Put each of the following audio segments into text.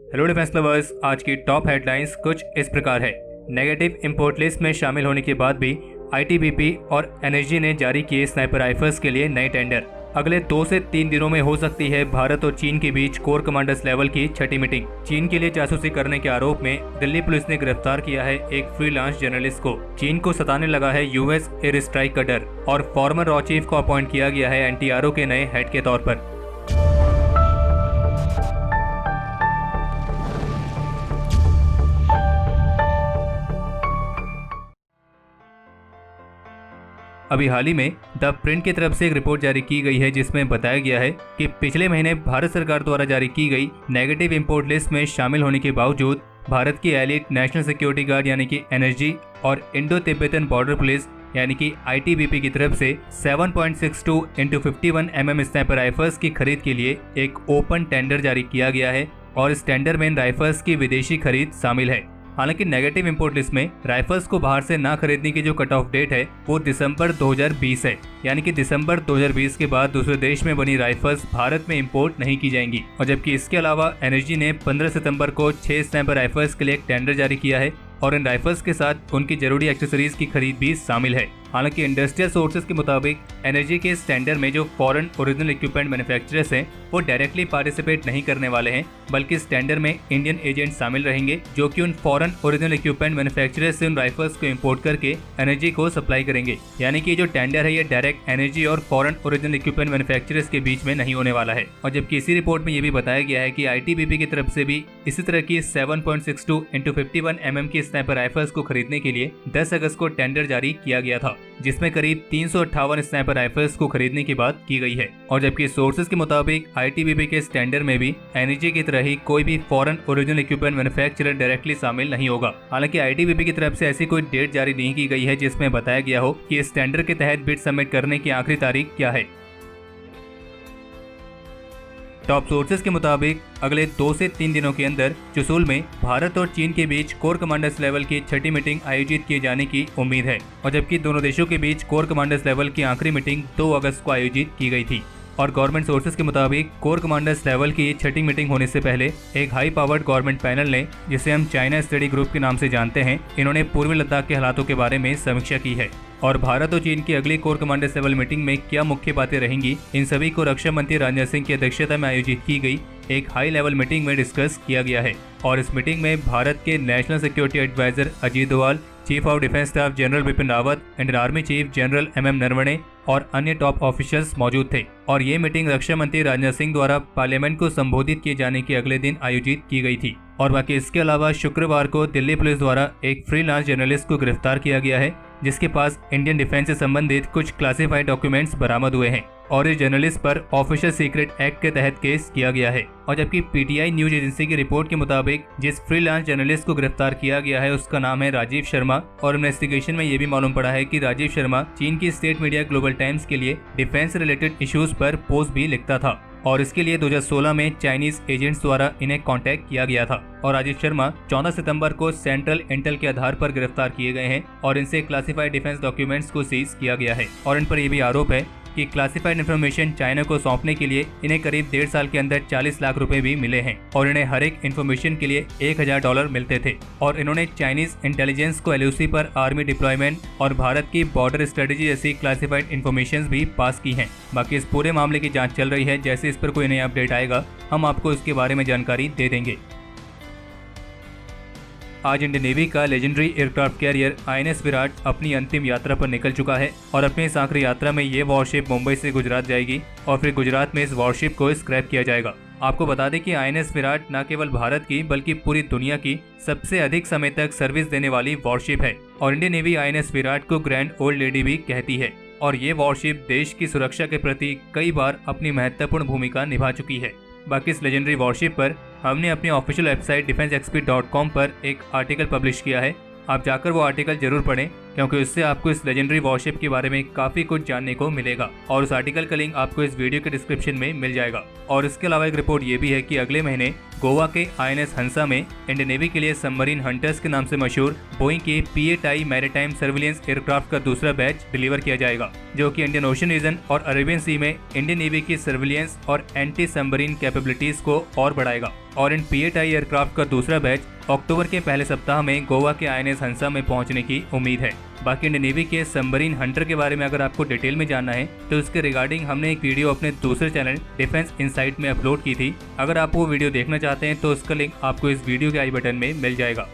Hello defence lovers, आज की top headlines कुछ इस प्रकार है। नेगेटिव इंपोर्ट लिस्ट में शामिल होने के बाद भी आईटीबीपी और एनर्जी ने जारी किए स्नाइपर राइफल्स के लिए नए टेंडर। अगले 2 से 3 दिनों में हो सकती है भारत और चीन के बीच कोर कमांडर्स लेवल की छठी मीटिंग। चीन के लिए जासूसी करने के आरोप में दिल्ली पुलिस ने गिरफ्तार किया है एक फ्रीलांस जर्नलिस्ट को। चीन को सताने लगा है यूएस एयर स्ट्राइक का डर और फॉर्मर रॉ चीफ को अपॉइंट किया गया है एनटीआरओ के नए हेड के तौर पर। अभी हाल ही में द प्रिंट की तरफ से एक रिपोर्ट जारी की गई है जिसमें बताया गया है कि पिछले महीने भारत सरकार द्वारा जारी की गई नेगेटिव इंपोर्ट लिस्ट में शामिल होने के बावजूद भारत की एलिट नेशनल सिक्योरिटी गार्ड यानी कि एनर्जी और इंडो तिब्बतन बॉर्डर पुलिस यानी कि आईटीबीपी की तरफ से 7.62 × 51 mm स्नाइपर राइफल्स की खरीद के लिए एक ओपन टेंडर जारी किया गया है और इस टेंडर में इन राइफल्स की विदेशी खरीद शामिल है। हालांकि नेगेटिव इंपोर्ट लिस्ट में राइफल्स को बाहर से ना खरीदने की जो कट ऑफ डेट है वो दिसंबर 2020 है, यानी कि दिसंबर 2020 के बाद दूसरे देश में बनी राइफल्स भारत में इंपोर्ट नहीं की जाएंगी। और जबकि इसके अलावा एनर्जी ने 15 सितंबर को 6 स्नाइपर राइफल्स के लिए एक टेंडर जारी किया है और इन राइफल्स के साथ उनकी जरूरी एक्सेसरीज की खरीद भी शामिल है। हालांकि इंडस्ट्रियल सोर्सेज के मुताबिक एनर्जी के इस टेंडर में जो फॉरेन ओरिजिनल इक्विपमेंट मैन्युफैक्चरर्स हैं वो डायरेक्टली पार्टिसिपेट नहीं करने वाले हैं, बल्कि इस टेंडर में इंडियन एजेंट शामिल रहेंगे जो कि उन फॉरेन ओरिजिनल इक्विपमेंट मैन्युफैक्चरर्स से उन राइफल्स को इंपोर्ट करके एनर्जी को सप्लाई करेंगे। यानी कि जो टेंडर है ये डायरेक्ट एनर्जी और फॉरेन ओरिजिनल इक्विपमेंट मैन्युफैक्चरर्स के बीच में नहीं होने वाला है। और जबकि इसी रिपोर्ट में ये भी बताया गया है कि आईटीबीपी की तरफ से भी इसी तरह की 7.62 × 51 mm की स्नाइपर राइफल्स को खरीदने के लिए 10 अगस्त को टेंडर जारी किया गया था, जिसमें करीब 358 स्नाइपर राइफल्स को खरीदने की बात की गई है। और जबकि सोर्सेज के मुताबिक आईटीबीपी के इस टेंडर में भी एनर्जी की तरह ही कोई भी foreign original equipment manufacturer directly शामिल नहीं होगा। हालांकि आईटीबीपी की तरफ से ऐसी कोई डेट जारी नहीं की गई है जिसमें बताया गया हो कि इस टेंडर के तहत बिड सबमिट करने की आखिरी तारीख क्या है। टॉप सोर्सेज के मुताबिक अगले 2 से 3 दिनों के अंदर चुशूल में भारत और चीन के बीच कोर कमांडर्स लेवल की छठी मीटिंग आयोजित किए जाने की उम्मीद है। और जबकि दोनों देशों के बीच कोर कमांडर्स लेवल की आखिरी मीटिंग 2 अगस्त को आयोजित की गई थी। और गवर्नमेंट सोर्सेज के मुताबिक कोर कमांडर्स लेवल की छठी मीटिंग होने से पहले एक हाई पावर्ड गवर्नमेंट पैनल ने, जिसे हम चाइना स्टडी ग्रुप के नाम से जानते हैं, इन्होंने पूर्वी लद्दाख के हालातों के बारे में समीक्षा की है। और भारत और चीन की अगली कोर कमांडर्स लेवल मीटिंग में क्या मुख्य बातें रहेंगी, इन सभी को रक्षा मंत्री राजनाथ सिंह की अध्यक्षता में आयोजित की गई एक हाई लेवल मीटिंग में डिस्कस किया गया है। और इस मीटिंग में भारत के national security advisor Ajit Doval, chief of defence staff general Bipin Rawat, Indian army chief general MM Naravane और अन्य टॉप ऑफिसर्स मौजूद थे। और ये मीटिंग रक्षा मंत्री राजनाथ सिंह द्वारा पार्लियामेंट को संबोधित किए जाने के अगले दिन आयोजित की गई थी। और बाकी इसके अलावा शुक्रवार को दिल्ली पुलिस द्वारा एक फ्रीलांस जर्नलिस्ट को गिरफ्तार किया गया है जिसके पास इंडियन डिफेंस से संबंधित कुछ क्लासिफाइड डॉक्यूमेंट्स बरामद हुए हैं और इस जर्नलिस्ट पर ऑफिशियल सीक्रेट एक्ट के तहत केस किया गया है। और जबकि पीटीआई न्यूज एजेंसी की रिपोर्ट के मुताबिक जिस फ्रीलांस जर्नलिस्ट को गिरफ्तार किया गया है उसका नाम है राजीव शर्मा। और इन्वेस्टिगेशन में ये भी मालूम पड़ा है कि राजीव शर्मा चीन की स्टेट मीडिया ग्लोबल टाइम्स के लिए डिफेंस रिलेटेड इश्यूज पर पोस्ट भी लिखता था और इसके लिए 2016 में चाइनीज एजेंट्स द्वारा इन्हें कांटेक्ट किया गया था। और राजीव शर्मा 14 सितंबर को सेंट्रल इंटेल के आधार पर गिरफ्तार किए गए हैं और इनसे क्लासिफाइड डिफेंस डॉक्यूमेंट्स को सीज किया गया है। और इन पर यह भी आरोप है कि क्लासिफाइड इन्फॉर्मेशन चाइना को सौंपने के लिए इन्हें करीब 1.5 साल के अंदर 40 लाख रुपए भी मिले हैं और इन्हें हर एक इन्फॉर्मेशन के लिए $1000 मिलते थे। और इन्होंने चाइनीज इंटेलिजेंस को LOC पर आर्मी डिप्लॉयमेंट और भारत की बॉर्डर स्ट्रेटेजी जैसी क्लासिफाइड इन्फॉर्मेशन भी पास की हैं। बाकी इस पूरे मामले की जांच चल रही है, जैसे इस पर कोई नया अपडेट आएगा हम आपको इसके बारे में जानकारी दे देंगे। आज इंडियन नेवी का legendary aircraft carrier INS Virat अपनी अंतिम यात्रा पर निकल चुका है और अपनी इस आखिरी यात्रा में ये वॉरशिप मुंबई से गुजरात जाएगी और फिर गुजरात में इस वॉरशिप को स्क्रैप किया जाएगा। आपको बता दें कि INS विराट न केवल भारत की बल्कि पूरी दुनिया की सबसे अधिक समय तक सर्विस देने वाली वॉरशिप है और इंडियन नेवी INS विराट को ग्रैंड ओल्ड लेडी भी कहती है। और ये वॉरशिप देश की सुरक्षा के प्रति कई बार अपनी महत्वपूर्ण भूमिका निभा चुकी है। बाकी इस लेजेंडरी वॉरशिप पर हमने अपनी ऑफिशियल वेबसाइट defenseexpert.com पर एक आर्टिकल पब्लिश किया है। आप जाकर वो आर्टिकल जरूर पढ़ें क्योंकि उससे आपको इस लेजेंडरी वॉरशिप के बारे में काफ़ी कुछ जानने को मिलेगा और उस आर्टिकल का लिंक आपको इस वीडियो के डिस्क्रिप्शन में मिल जाएगा। और इसके अलावा एक रिपोर्ट ये भी है कि अगले महीने गोवा के INS हंसा में इंडियन नेवी के लिए सबमरीन हंटर्स के नाम से मशहूर बोइंग की P-8I मैरीटाइम सर्विलेंस एयरक्राफ्ट का दूसरा बैच डिलीवर किया जाएगा, जो कि इंडियन ओशन रीजन और अरेबियन सी में इंडियन नेवी की सर्विलियंस और एंटी सबमरीन कैपेबिलिटीज को और बढ़ाएगा। और इन P-8I एयरक्राफ्ट का दूसरा बैच अक्टूबर के पहले सप्ताह में गोवा के INS हंसा में पहुंचने की उम्मीद है। बाकी इंडियन नेवी के सबमरीन हंटर के बारे में अगर आपको डिटेल में जानना है तो उसके रिगार्डिंग हमने एक वीडियो अपने दूसरे चैनल डिफेंस इनसाइट में अपलोड की थी। अगर आप वो वीडियो देखना चाहते हैं तो उसका लिंक आपको इस वीडियो के आई बटन में मिल जाएगा।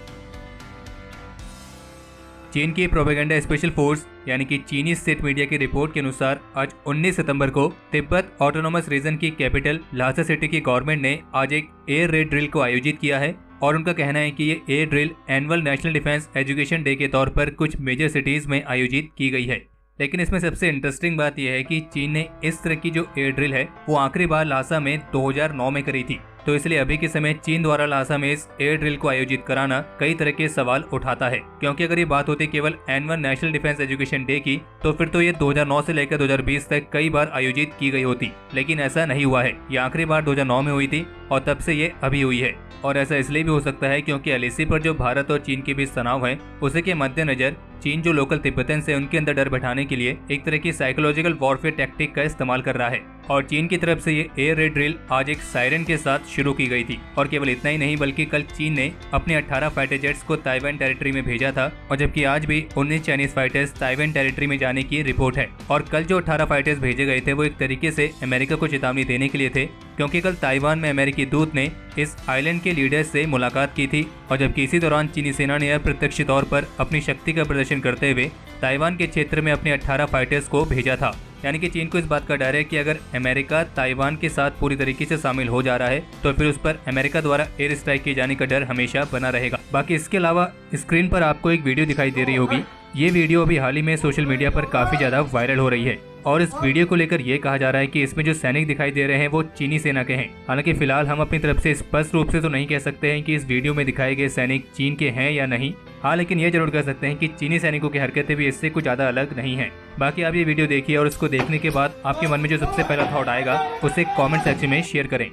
चीन की प्रोपेगेंडा स्पेशल फोर्स यानी कि चीनी स्टेट मीडिया की रिपोर्ट के अनुसार आज 19 सितंबर को तिब्बत ऑटोनोमस रीजन की कैपिटल ल्हासा सिटी की गवर्नमेंट ने आज एक एयर रेड ड्रिल को आयोजित किया है और उनका कहना है कि ये air drill annual national defence education day के तौर पर कुछ मेजर सिटीज में आयोजित की गई है। लेकिन इसमें सबसे इंटरेस्टिंग बात यह है कि चीन ने इस तरह की जो एयर ड्रिल है वो आखिरी बार ल्हासा में 2009 में करी थी। तो इसलिए अभी के समय चीन द्वारा ल्हासा में इस एयर ड्रिल को आयोजित कराना कई तरह के सवाल उठाता है, क्योंकि अगर ये बात होती केवल annual national defence education day की तो फिर तो ये 2009 से लेकर 2020 तक कई बार आयोजित की गई होती। लेकिन ऐसा नहीं हुआ है, ये आखिरी बार 2009 में हुई थी और तब से ये अभी हुई है। और ऐसा इसलिए भी हो सकता है क्योंकि LAC पर जो भारत और चीन के बीच तनाव है उसे के मद्देनजर चीन जो लोकल तिब्बतन है उनके अंदर डर बैठाने के लिए एक तरह की साइकोलॉजिकल वॉरफेयर टैक्टिक का इस्तेमाल कर रहा है। और चीन की तरफ से ये एयर रेड ड्रिल आज एक सायरन के साथ शुरू की गई थी। और केवल इतना ही नहीं बल्कि कल चीन ने अपने 18 फाइटर जेट्स को ताइवान टेरिटरी में भेजा था और जबकि आज भी 19 चाइनीज फाइटर्स ताइवान टेरिटरी में जाने की रिपोर्ट है। और कल जो 18 फाइटर्स भेजे गए थे वो एक तरीके से अमेरिका को चेतावनी देने के लिए थे, क्योंकि कल ताइवान में अमेरिकी दूत ने इस आइलैंड के लीडर्स से मुलाकात की थी और जबकि इसी दौरान चीनी सेना ने अप्रत्यक्ष तौर पर अपनी शक्ति का प्रदर्शन करते हुए ताइवान के क्षेत्र में अपने 18 फाइटर्स को भेजा था। यानी कि चीन को इस बात का डर है कि अगर अमेरिका ताइवान के साथ पूरी तरीके से शामिल हो जा रहा है तो फिर उस पर अमेरिका द्वारा एयर स्ट्राइक किए जाने का डर हमेशा बना रहेगा। बाकी इसके अलावा स्क्रीन पर आपको एक वीडियो दिखाई दे रही होगी। ये वीडियो अभी हाल ही में सोशल मीडिया पर काफी ज्यादा वायरल हो रही है और इस वीडियो को लेकर ये कहा जा रहा है कि इसमें जो सैनिक दिखाई दे रहे हैं वो चीनी सेना के हैं। हालांकि फिलहाल हम अपनी तरफ से स्पष्ट रूप से तो नहीं कह सकते हैं कि इस वीडियो में दिखाए गए सैनिक चीन के हैं या नहीं। हाँ, लेकिन ये जरूर कह सकते हैं कि चीनी सैनिकों की हरकतें भी इससे कुछ ज्यादा अलग नहीं है। बाकी आप ये वीडियो देखिए और उसको देखने के बाद आपके मन में जो सबसे पहला थॉट आएगा उसे कॉमेंट सेक्शन में शेयर करें।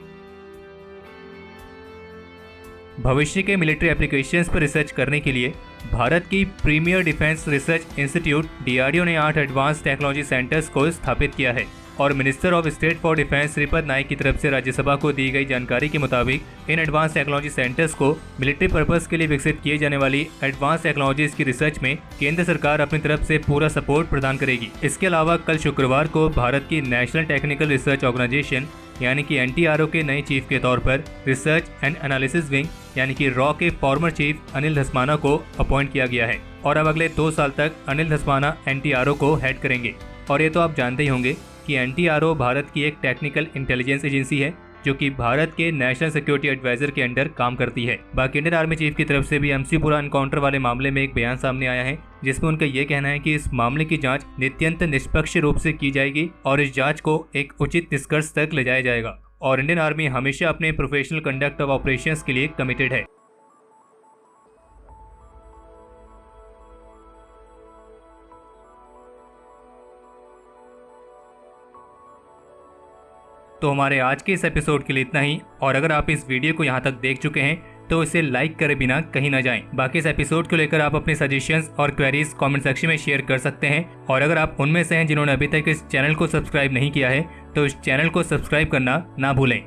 भविष्य के मिलिट्री एप्लीकेशंस पर रिसर्च करने के लिए भारत की premier defence research institute DRDO ने 8 एडवांस टेक्नोलॉजी सेंटर्स को स्थापित किया है और minister of state for defence Shripad Naik की तरफ से राज्यसभा को दी गई जानकारी के मुताबिक इन एडवांस टेक्नोलॉजी सेंटर्स को मिलिट्री पर्पस के लिए विकसित किए जाने वाली एडवांस टेक्नोलॉजीज की रिसर्च में केंद्र सरकार अपनी तरफ से पूरा सपोर्ट प्रदान करेगी। इसके अलावा कल शुक्रवार को भारत की नेशनल टेक्निकल रिसर्च ऑर्गेनाइजेशन यानी कि NTRO के नए चीफ के तौर पर रिसर्च एंड एनालिसिस विंग यानी कि रॉ के फॉर्मर चीफ अनिल धस्माना को अपॉइंट किया गया है और अब अगले 2 साल तक अनिल धस्माना NTRO को हेड करेंगे। और ये तो आप जानते ही होंगे कि NTRO भारत की एक टेक्निकल इंटेलिजेंस एजेंसी है जो कि भारत के नेशनल सिक्योरिटी एडवाइजर के अंडर काम करती है। बाकी इंडियन आर्मी चीफ की तरफ से भी MC-पुरा एनकाउंटर वाले मामले में एक बयान सामने आया है जिसमें उनका ये कहना है कि इस मामले की जांच नित्यंत निष्पक्ष रूप से की जाएगी और इस जांच को एक उचित निष्कर्ष तक ले जाया जाएगा। और इंडियन आर्मी हमेशा अपने प्रोफेशनल कंडक्ट ऑफ ऑपरेशंस के लिए कमिटेड है। तो हमारे आज के इस एपिसोड के लिए इतना ही और अगर आप इस वीडियो को यहाँ तक देख चुके हैं तो इसे लाइक करे बिना कहीं ना जाएं। बाकी इस एपिसोड को लेकर आप अपने सजेशंस और क्वेरीज कमेंट सेक्शन में शेयर कर सकते हैं और अगर आप उनमें से हैं जिन्होंने अभी तक इस चैनल को सब्सक्राइब नहीं किया है तो इस चैनल को सब्सक्राइब करना ना भूलें।